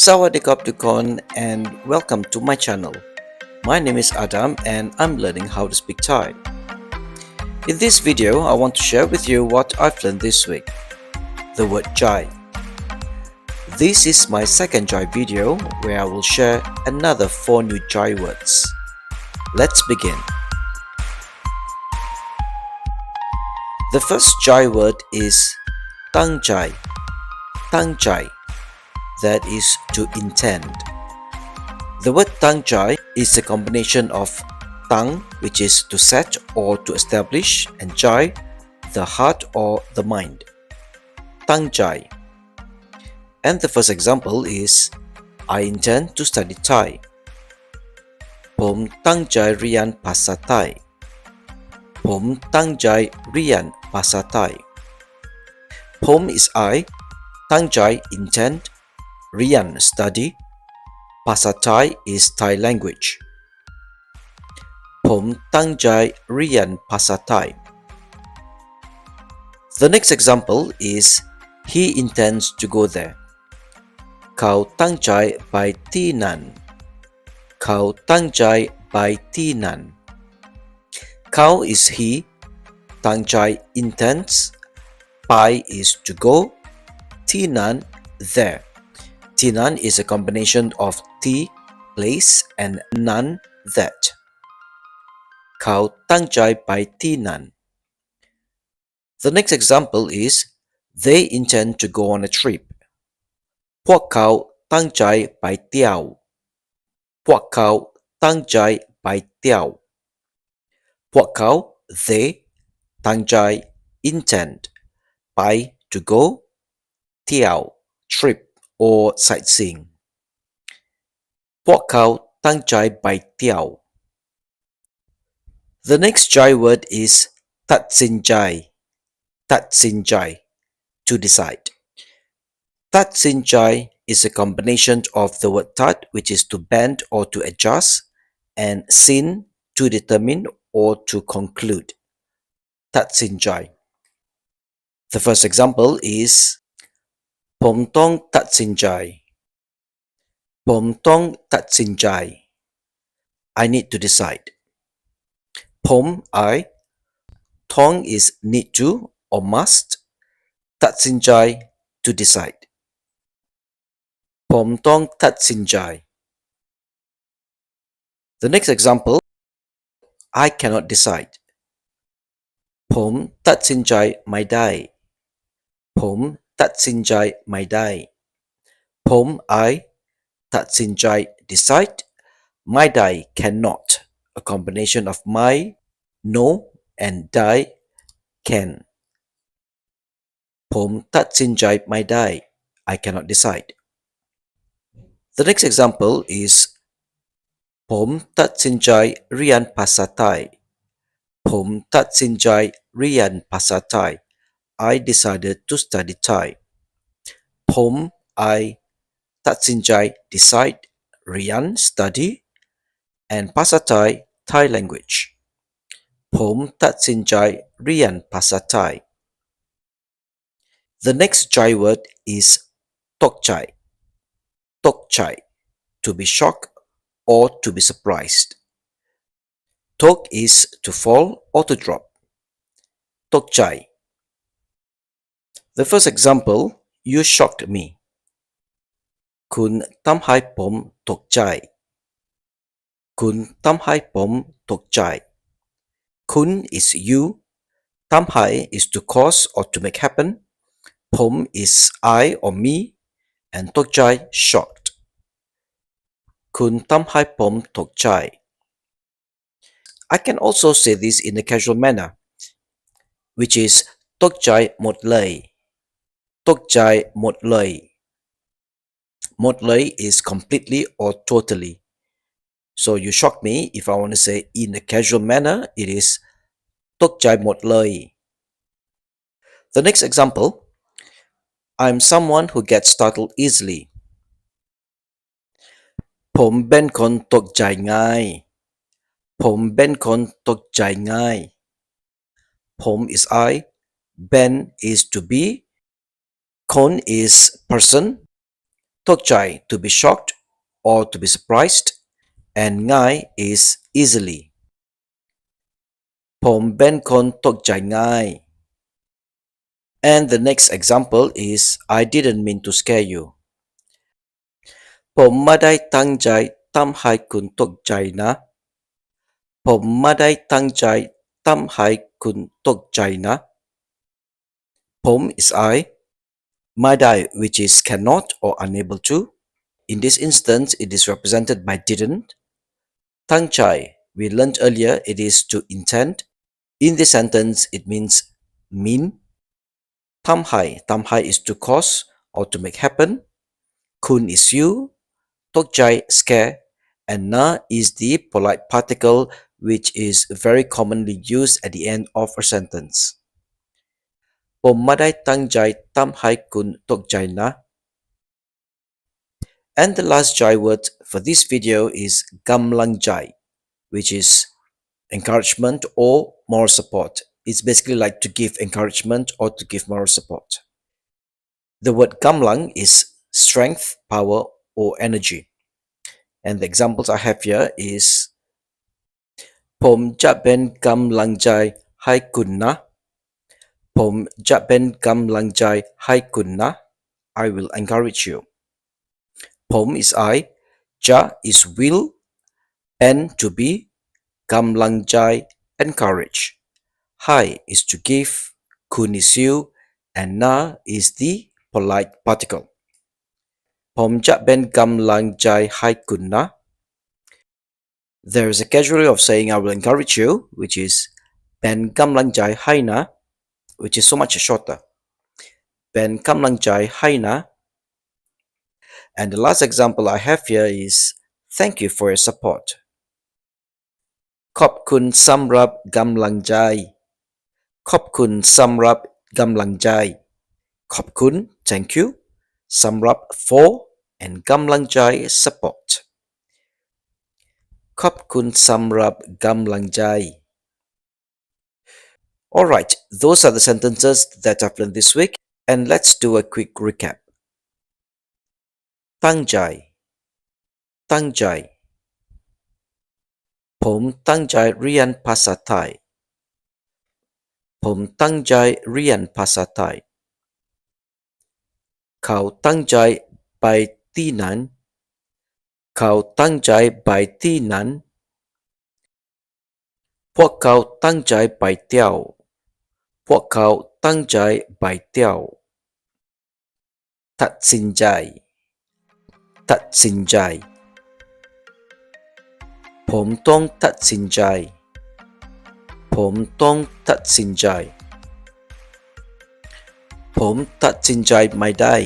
Sawadee Tukon and welcome to my channel. My name is Adam and I'm learning how to speak Thai. In this video, I want to share with you what I've learned this week. The word Jai. This is my second Jai video where I will share another 4 new Jai words. Let's begin. The first Jai word is Tang Jai. Tang Jai. That is to intend. The word Tang Jai is a combination of Tang, which is to set or to establish, and Jai, the heart or the mind. Tang Jai. And the first example is I intend to study Thai.ผมตั้งใจเรียนภาษาไทย ผมตั้งใจเรียนภาษาไทย ผมis I, ตั้งใจ intend, Rian study,ภาษา Thai is Thai language. ผมตั้งใจเรียนภาษา Thai. The next example is he intends to go there. เขาตั้งใจไปที่นั่น เขาตั้งใจไปที่นั่น เขา is he, ตั้งใจ intends, ไป is to go, ที่นั่น there. Tinan is a combination of T, place, and Nan, that. เขาตั้งใจไปที่นั่น The next example is they intend to go on a trip. พวกเขาตั้งใจไปเที่ยว พวกเขาตั้งใจไปเที่ยว พวกเขา they ตั้งใจ intend ไป to go เที่ยว trip or sightseeing. พวกเขาตั้งใจไปเที่ยว The next Jai word is ตัดสินใจ ตัดสินใจ to decide. ตัดสินใจ is a combination of the word tat, which is to bend or to adjust, and sin, to determine or to conclude. ตัดสินใจ The first example is ผมต้องตัดสินใจ ผมต้องตัดสินใจ I need to decide. ผม I, ต้อง is need to or must, ตัดสินใจ to decide. ผมต้องตัดสินใจ The next example, I cannot decide. ผมตัดสินใจไม่ได้ ผมตัดสินใจไม่ได้ ผม I, ตัดสินใจ decide, ไม่ได้ cannot, a combination of my, no, and ได้ can. ผมตัดสินใจไม่ได้ I cannot decide. The next example is ผมตัดสินใจเรียนภาษาไทย ผมตัดสินใจเรียนภาษาไทย I decided to study Thai. ผม I ตัดสินใจ decide, เรียน study, and ภาษาไทย Thai language. ผมตัดสินใจเรียนภาษาไทย The next Jai word is ตกใจ ตกใจ to be shocked or to be surprised. Tok is to fall or to drop. ตกใจ The first example, you shocked me. คุณทำให้ผมตกใจ คุณทำให้ผมตกใจ คุณ is you, ทำให้ is to cause or to make happen, ผม is I or me, and ตกใจ shocked. คุณทำให้ผมตกใจ I can also say this in a casual manner, which is ตกใจหมดเลย ตกใจหมดเลย หมดเลย is completely or totally. So you shock me. If I want to say in a casual manner, it is ตกใจหมดเลย The next example, I'm someone who gets startled easily. ผมเป็นคนตกใจง่าย ผมเป็นคนตกใจง่าย ผม is I, Ben is to be, คน is person, ตกใจ to be shocked or to be surprised, and ง่าย is easily. ผมเป็นคนตกใจง่าย And the next example is I didn't mean to scare you. ผมไม่ได้ตั้งใจทำให้คุณตกใจนะ ผมไม่ได้ตั้งใจทำให้คุณตกใจนะ ผม is I. ไม่ได้ which is cannot or unable to. In this instance, it is represented by didn't. ตั้งใจ we learned earlier it is to intend. In this sentence, it means mean. ทำให้ is to cause or to make happen. คุณ is you. ตกใจ scare. And na is the polite particle which is very commonly used at the end of a sentence. ผมไม่ได้ตั้งใจทำให้คุณตกใจนะ And the last jai word for this video is กำลังใจ, which is encouragement or moral support. It's basically like to give encouragement or to give moral support. The word กำลัง is strength, power, or energy. And the examples I have here is ผมจะเป็นกำลังใจให้คุณนะ ผมจะเป็นกำลังใจให้คุณนะ I will encourage you. ผม is I. จะ is will. And to be. กำลังใจ encourage. Hai is to give. Kun is you. And na is the polite particle. ผมจะเป็นกำลังใจให้คุณนะ There is a casual way of saying I will encourage you, which is เป็นกำลังใจให้นะ which is so much shorter. เป็นกำลังใจให้นะ And the last example I have here is thank you for your support. ขอบคุณสำหรับกำลังใจ ขอบคุณสำหรับกำลังใจ ขอบคุณ thank you. สำหรับ for. And กำลังใจ support. ขอบคุณสำหรับกำลังใจ Alright, those are the sentences that I've learned this week, and let's do a quick recap. ตั้งใจ ตั้งใจ ผมตั้งใจเรียนภาษาไทย ผมตั้งใจเรียนภาษาไทย เขาตั้งใจไปที่นั่น เขาตั้งใจไปที่นั่น พวกเขาตั้งใจไปเที่ยว พวกเขาตั้งใจไปเที่ยว ตัดสินใจ ตัดสินใจ ผมต้องตัดสินใจ ผมต้องตัดสินใจ ผมตัดสินใจไม่ได้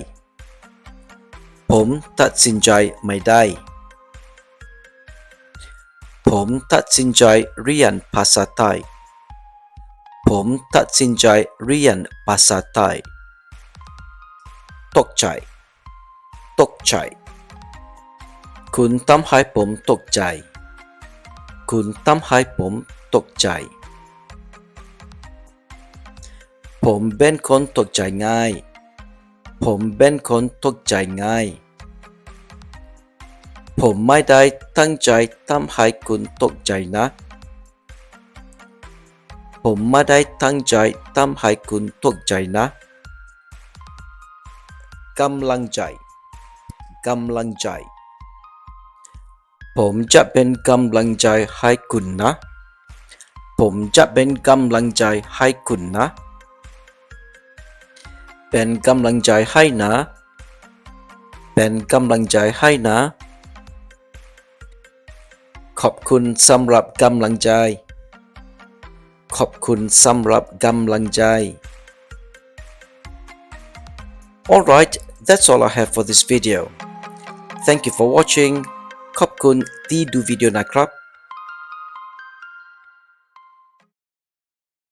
ผมตัดสินใจไม่ได้ ผมตัดสินใจเรียนภาษาไทย ผมตัดสินใจเรียนภาษาไทย ตกใจ ตกใจ คุณทำให้ผมตกใจ คุณทำให้ผมตกใจ ผมเป็นคนตกใจง่าย ผมเป็นคนตกใจง่าย ผมไม่ได้ตั้งใจทำให้คุณตกใจนะ ผมไม่ได้ตั้งใจทำให้คุณตกใจนะ กำลังใจ กำลังใจ ผมจะเป็นกำลังใจให้คุณนะ ผมจะเป็นกำลังใจให้คุณนะ เป็นกำลังใจให้นะ เป็นกำลังใจให้นะ ขอบคุณสำหรับกำลังใจ ขอบคุณสำหรับกำลังใจ Alright, that's all I have for this video. Thank you for watching. ขอบคุณที่ดูวิดีโอนะครับ